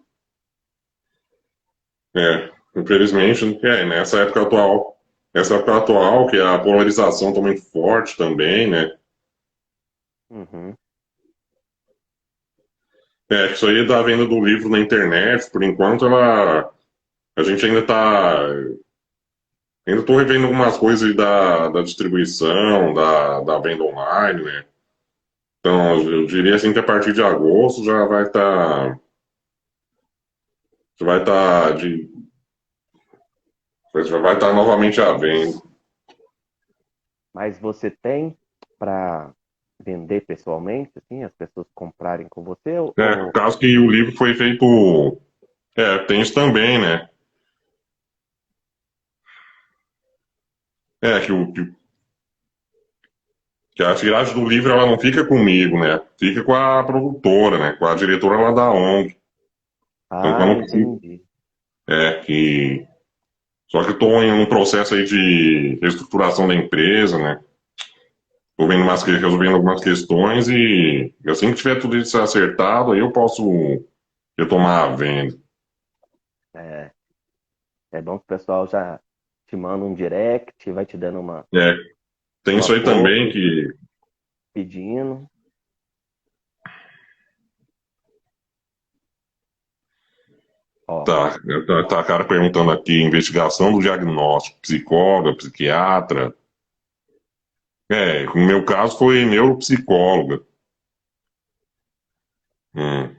Infelizmente, nessa época atual, que a polarização está muito forte também, né? Uhum, Isso aí da venda do livro na internet, por enquanto, a gente ainda estou revendo algumas coisas da distribuição, da venda online, né? Então, eu diria assim que a partir de agosto já vai estar Pois vai estar novamente à venda. Mas você tem para vender pessoalmente, assim, as pessoas comprarem com você No caso que o livro foi feito. Tem isso também, né? Que a tiragem do livro ela não fica comigo, né? Fica com a produtora, né? Com a diretora lá da ONG. Então, Ah, quando entendi. que só que eu estou em um processo aí de reestruturação da empresa, né? Estou vendo resolvendo algumas questões e assim que tiver tudo isso acertado, aí eu posso retomar a venda. É, é bom que o pessoal já te manda um direct, vai te dando É, tem um isso aí apoio, também que pedindo. Ó, tá a cara perguntando aqui, investigação do diagnóstico, psicóloga, psiquiatra. No meu caso foi neuropsicóloga. Hum.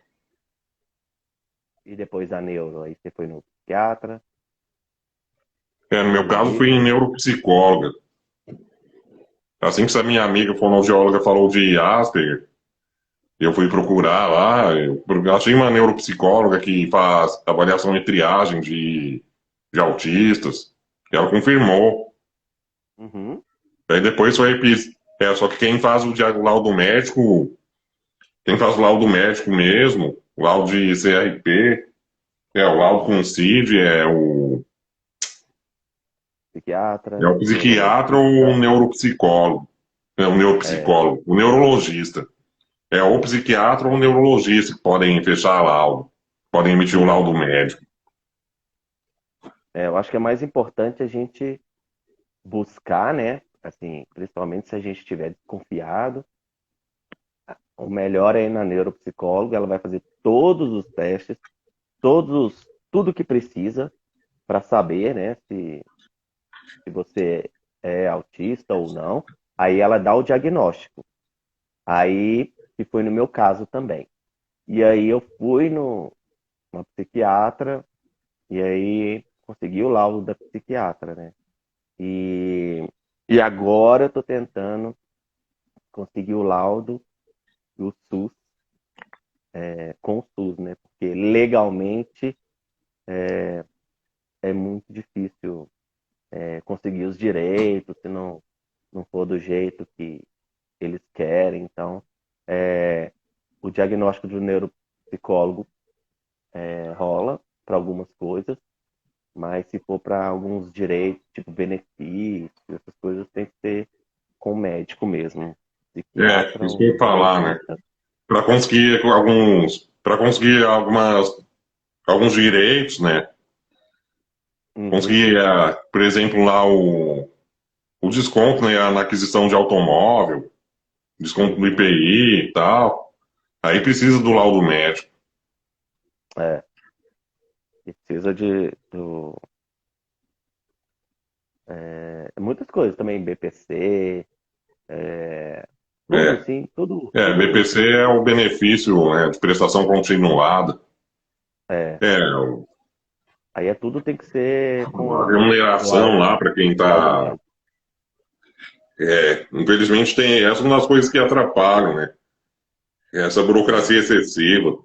e depois da neuro, aí você foi no psiquiatra, No meu caso fui em neurologista. neuropsicóloga. Assim que essa minha amiga fonoaudióloga falou de Asperger, eu fui procurar lá, eu achei uma neuropsicóloga que faz avaliação e triagem de autistas, e ela confirmou. Uhum. Aí depois só que quem faz o laudo médico, quem faz o laudo médico mesmo, o laudo de CRP, o laudo com CID, é Psiquiatra, o psiquiatra ou o neurologista. neuropsicólogo. É o É, neuropsicólogo, o neurologista. É ou psiquiatra ou neurologista que podem fechar laudo, podem emitir o laudo uhum. médico. Eu acho que é mais importante a gente buscar, né? Assim, principalmente se a gente estiver desconfiado, o melhor é ir na neuropsicóloga, ela vai fazer todos os testes, tudo que precisa para saber, né, se você é autista ou não. Aí ela dá o diagnóstico. Aí, que foi no meu caso também. E aí eu fui no uma psiquiatra e aí consegui o laudo da psiquiatra, né? E, e agora eu tô tentando conseguir o laudo do SUS, com o SUS, né? Porque legalmente é muito difícil conseguir os direitos se não for do jeito que eles querem. Então, o diagnóstico de um neuropsicólogo rola para algumas coisas, mas se for para alguns direitos, tipo benefícios, essas coisas, tem que ser com o médico mesmo, psiquiatra Isso ou que eu ia falar, né? neurologista. Para conseguir alguns direitos, né? Uhum. Conseguir, por exemplo, lá o desconto, né, na aquisição de automóvel, desconto do Uhum. IPI e tal. Aí precisa do laudo médico. É, precisa muitas coisas também, BPC, tudo É, assim, tudo, BPC é o benefício, né, de prestação continuada. é, É, aí tudo tem que ser a com remuneração lá para quem laudo está. médico. Infelizmente tem essa é uma das coisas que atrapalham, né? Essa burocracia É, excessiva.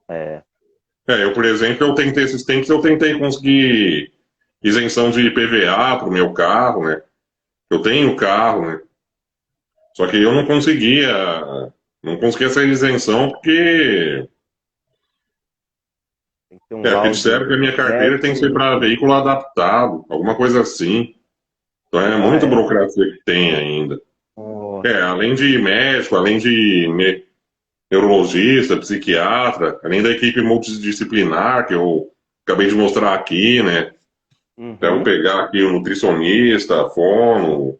é, Eu, por exemplo, eu tentei esses tempos, eu tentei conseguir isenção de IPVA para o meu carro, né? Eu tenho carro, né? Só que eu não conseguia essa isenção tem que ter um porque laudo disseram que a minha carteira tem médico que ser para mesmo. veículo adaptado, alguma coisa assim. Então é Ah, muita é? burocracia que tem ainda. Nossa. Além de médico, além de neurologista, psiquiatra, além da equipe multidisciplinar que eu acabei de mostrar aqui, né? Até eu Uhum, pegar aqui o nutricionista, fono,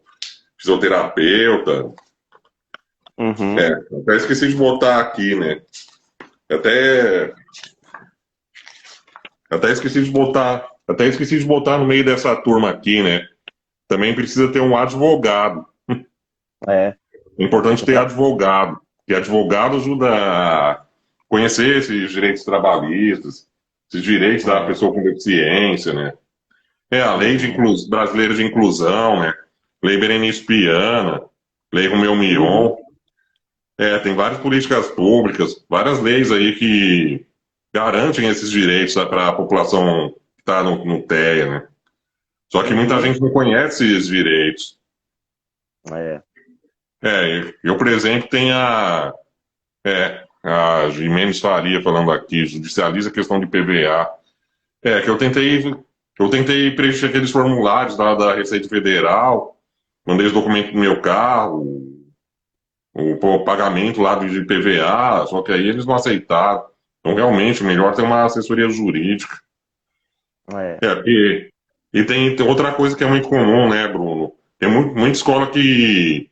fisioterapeuta. uhum. Até esqueci de botar aqui, né? Até, até esqueci de botar no meio dessa turma aqui, né? Também precisa ter um advogado. É, É importante ter pra, advogado, porque advogado ajuda a conhecer esses direitos trabalhistas, esses direitos da é, pessoa com deficiência, né? É a lei Uhum. brasileira de inclusão, né? Lei Berenice Piana, Lei Romeu Uhum. Miron. É, tem várias políticas públicas, várias leis aí que garantem esses direitos para a população que está no TEA, né? Só que muita Uhum. gente não conhece esses direitos. É. É, eu, por exemplo, tenho a Jimenez Faria falando aqui, judicializa a questão de PVA. É, que eu tentei preencher aqueles formulários da Receita Federal, mandei os documentos do meu carro, o pagamento lá de PVA, só que aí eles não aceitaram. Então, realmente, melhor ter uma assessoria jurídica. É. É, e tem outra coisa que é muito comum, né, Bruno? Tem muita escola que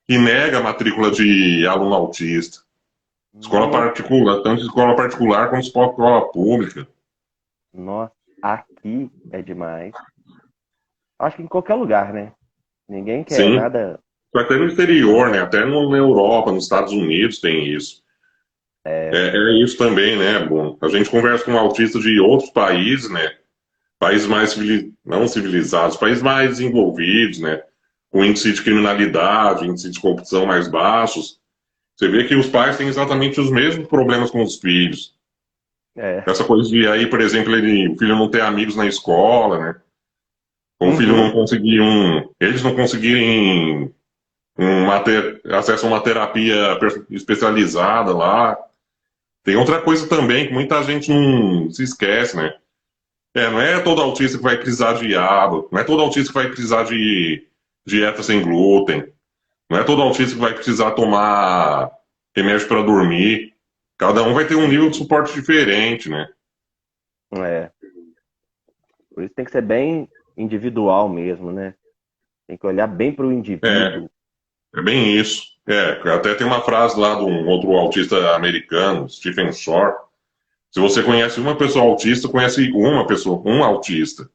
nega a matrícula de aluno autista. Escola Nossa, particular, tanto escola particular quanto escola pública. nossa, aqui é demais. Acho que em qualquer lugar, né? Ninguém quer Sim, nada, até no exterior, nada. né? Até na Europa, nos Estados Unidos tem isso. É. É isso também, né, Bruno? A gente conversa com autistas de outros países, né? Países mais não civilizados, países mais desenvolvidos, né? Com índice de criminalidade, índice de corrupção mais baixos. Você vê que os pais têm exatamente os mesmos problemas com os filhos. É. Essa coisa de aí, por exemplo, o filho não ter amigos na escola, né? Ou o filho Uhum. não conseguir eles não conseguirem acesso a uma terapia especializada lá. Tem outra coisa também que muita gente não se esquece, né? Não é todo autista que vai precisar de aba, não é todo autista que vai precisar de dieta sem glúten, não é todo autista que vai precisar tomar remédio para dormir. Cada um vai ter um nível de suporte diferente, né? É. Por isso tem que ser bem individual mesmo, né? Tem que olhar bem para o É, indivíduo. é bem isso. Até tem uma frase lá de um outro autista americano, Stephen Shore. Se você conhece uma pessoa autista, conhece uma pessoa, um autista.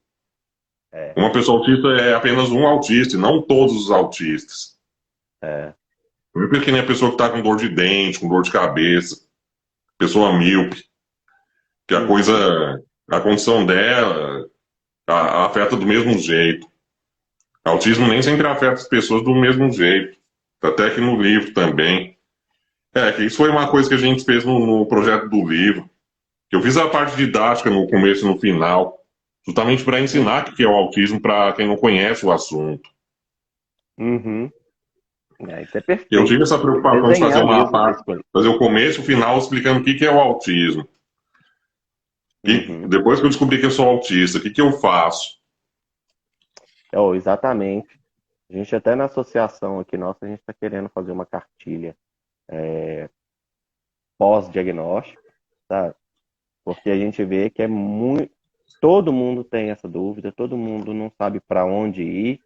É. Uma pessoa autista é apenas um autista, e não todos os autistas. É. Por que nem a pessoa que está com dor de dente, com dor de cabeça, pessoa míope, que Uhum. a condição dela afeta do mesmo jeito. Autismo nem sempre afeta as pessoas do mesmo jeito. Até que no livro também. Que isso foi uma coisa que a gente fez no projeto do livro. Que eu fiz a parte didática no começo e no final, justamente para ensinar o que é o autismo para quem não conhece o assunto. Uhum. É, isso é Eu perfeito. tive essa Tem que preocupação de fazer desenhar uma mesmo para parte, escolher. fazer o começo e o final explicando o que é o autismo. Uhum. Depois que eu descobri que eu sou autista, o que eu faço? Oh, exatamente. A gente até na associação aqui nossa, a gente está querendo fazer uma cartilha pós-diagnóstico, sabe? Porque a gente vê que é muito. Todo mundo tem essa dúvida, todo mundo não sabe para onde ir,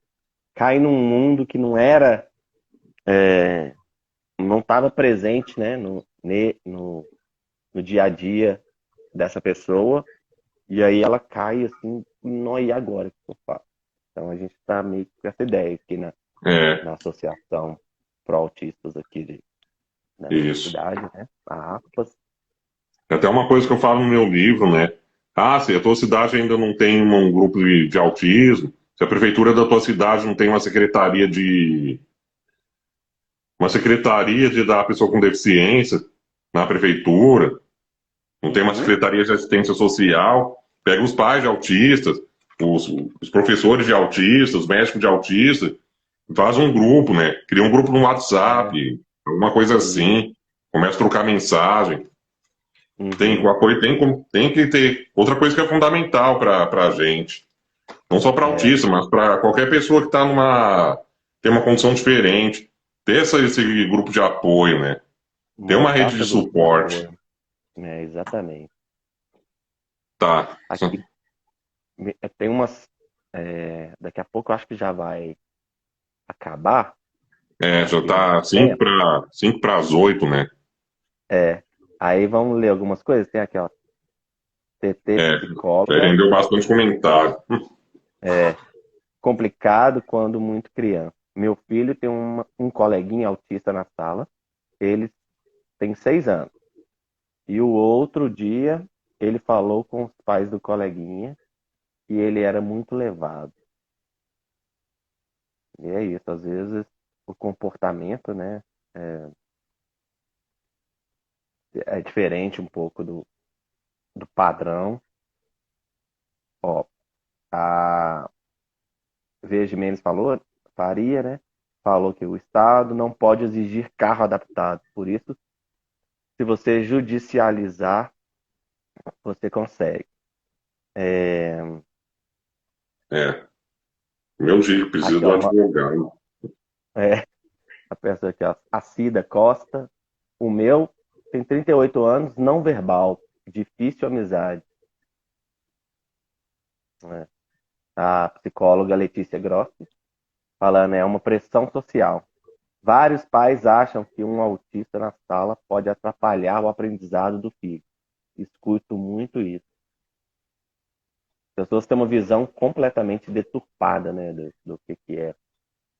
cai num mundo que não era, não estava presente, né, no dia a dia dessa pessoa, e aí ela cai assim, não, e agora o que eu faço? Então a gente está meio com essa ideia aqui É, na associação pro autistas aqui da minha isso. cidade, né? A AFPAS. É até uma coisa que eu falo no meu livro, né? Se a tua cidade ainda não tem um grupo de autismo, se a prefeitura da tua cidade não tem uma secretaria da pessoa com deficiência na prefeitura, não tem uma Uhum, secretaria de assistência social, pega os pais de autistas, os, os professores de autistas, os médicos de autistas, faz um grupo, né? Cria um grupo no é, WhatsApp, alguma coisa isso, assim, começa a trocar mensagem. O uhum, apoio tem que ter. Outra coisa que é fundamental para a gente, não só para é, autista, mas para qualquer pessoa que tem uma condição diferente, ter esse grupo de apoio, né? Ter uma montar rede de seu grupo de suporte. apoio. É, exatamente. Tá. Aqui tem umas. Daqui a pouco eu acho que já vai acabar Já aqui o tá nosso 5 tempo. para 5 para as 8, né? É, aí vamos ler algumas coisas. Tem aqui, ó. TT É, já psicóloga. rendeu bastante comentário. É complicado quando muito criança. Meu filho tem um coleguinha autista na sala. Ele tem 6 anos. E o outro dia ele falou com os pais do coleguinha que ele era muito levado. E é isso, às vezes o comportamento, né, é, é diferente um pouco do padrão. Ó, a Veja Mendes Faria, né, falou que o Estado não pode exigir carro adaptado. Por isso, se você judicializar, você consegue. É, É. Meu filho precisa aqui, do ó, advogado. é, a pessoa aqui, ó, a Cida Costa, o meu tem 38 anos, não verbal, difícil amizade. Né? A psicóloga Letícia Grossi falando, é uma pressão social. Vários pais acham que um autista na sala pode atrapalhar o aprendizado do filho. Escuto muito isso. As pessoas têm uma visão completamente deturpada, né, do que é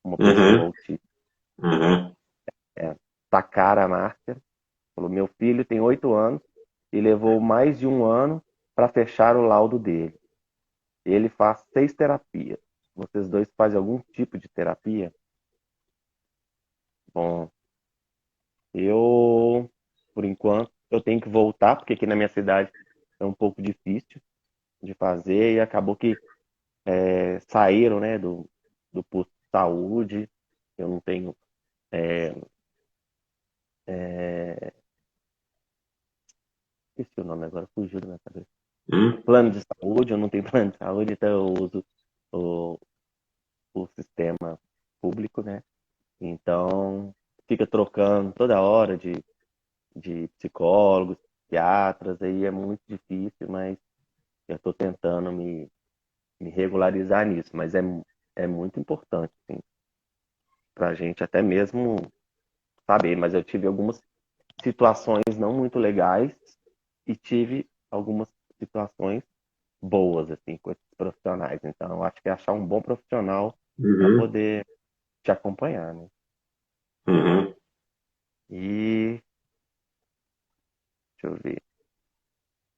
uma pessoa Uhum, autista. uhum. É, Takara Márcia falou: meu filho tem 8 anos e levou mais de um ano para fechar o laudo dele. Ele faz 6 terapias. Vocês dois fazem algum tipo de terapia? Bom, eu, por enquanto, eu tenho que voltar, porque aqui na minha cidade é um pouco difícil de fazer e acabou que saíram, né, do posto de saúde. Eu não tenho é, é, esqueci o nome agora, fugiu da minha cabeça. Hum, Plano de saúde, eu não tenho plano de saúde, então eu uso o, o sistema público, né? Então, fica trocando toda hora de psicólogos, psiquiatras, aí é muito difícil, mas eu estou tentando me regularizar nisso, mas é muito importante, assim, para a gente até mesmo saber, mas eu tive algumas situações não muito legais e tive algumas situações boas, assim, com esses profissionais. Então, eu acho que é achar um bom profissional para uhum, poder te acompanhar, né? uhum. E, deixa eu ver.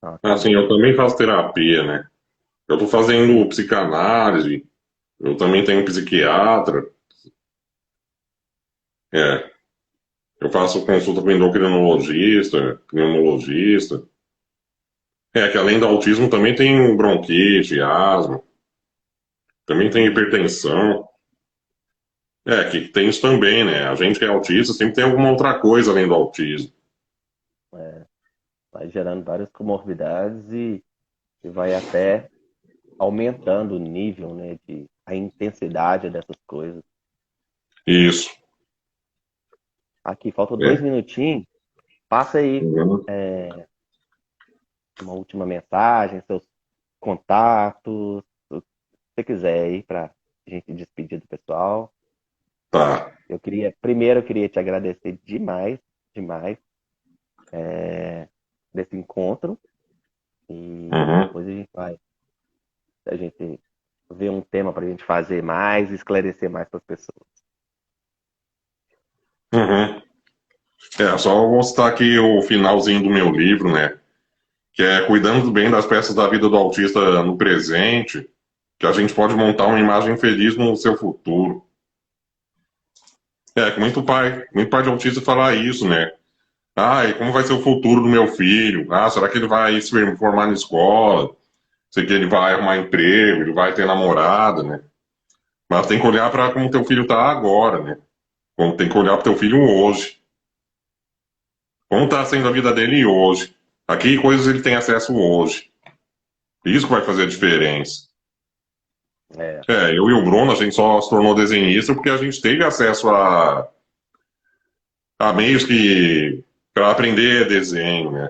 Não, Assim, acabou eu aqui. também faço terapia, né? Eu tô fazendo psicanálise, eu também tenho psiquiatra, é. Eu faço consulta com endocrinologista, pneumologista. É, que além do autismo também tem bronquite, asma, também tem E hipertensão. É, que tem isso também, né? A gente que é autista sempre tem alguma outra coisa além do autismo. é, vai gerando várias comorbidades e vai até aumentando o nível, né, a intensidade dessas coisas. Isso. Aqui, faltam dois É. minutinhos. Passa aí Uhum. é, uma última mensagem, seus contatos, o que você quiser aí para a gente despedir do pessoal. Tá. Primeiro eu queria te agradecer demais, demais, desse encontro e Uhum. depois a gente vê um tema para a gente fazer mais, esclarecer mais para as pessoas. Uhum. É, só vou citar aqui o finalzinho do meu livro, né? Que é Cuidando bem das peças da vida do autista no presente, que a gente pode montar uma imagem feliz no seu futuro. É, que muito pai de autista fala isso, né? Ah, e como vai ser o futuro do meu filho? Ah, será que ele vai se formar na escola? Sei que ele vai arrumar emprego, ele vai ter namorada, né? Mas tem que olhar para como teu filho tá agora, né? Como tem que olhar para teu filho hoje. Como tá sendo a vida dele hoje? A que coisas ele tem acesso hoje? Isso que vai fazer a diferença. É, É, eu e o Bruno, a gente só se tornou desenhista porque a gente teve acesso a meios que para aprender desenho, né?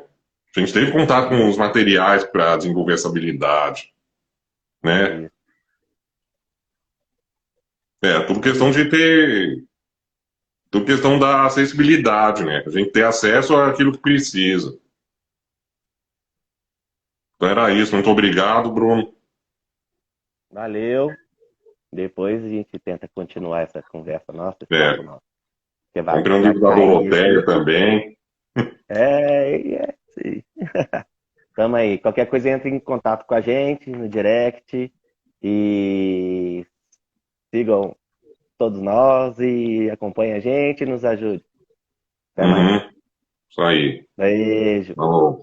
A gente teve contato com os materiais para desenvolver essa habilidade, né? isso. É, tudo questão de ter, tudo questão da acessibilidade, né? A gente ter acesso àquilo que precisa. Então era isso. Muito obrigado, Bruno. Valeu. Depois a gente tenta continuar essa conversa nossa, esse papo É, nosso. Porque comprei um vai livro da cair Doroteia aqui. também. É, sim. Tamo aí. Qualquer coisa entre em contato com a gente no direct e sigam todos nós e acompanhem a gente e nos ajude. Até mais. Uhum. Isso aí. Beijo. Falou.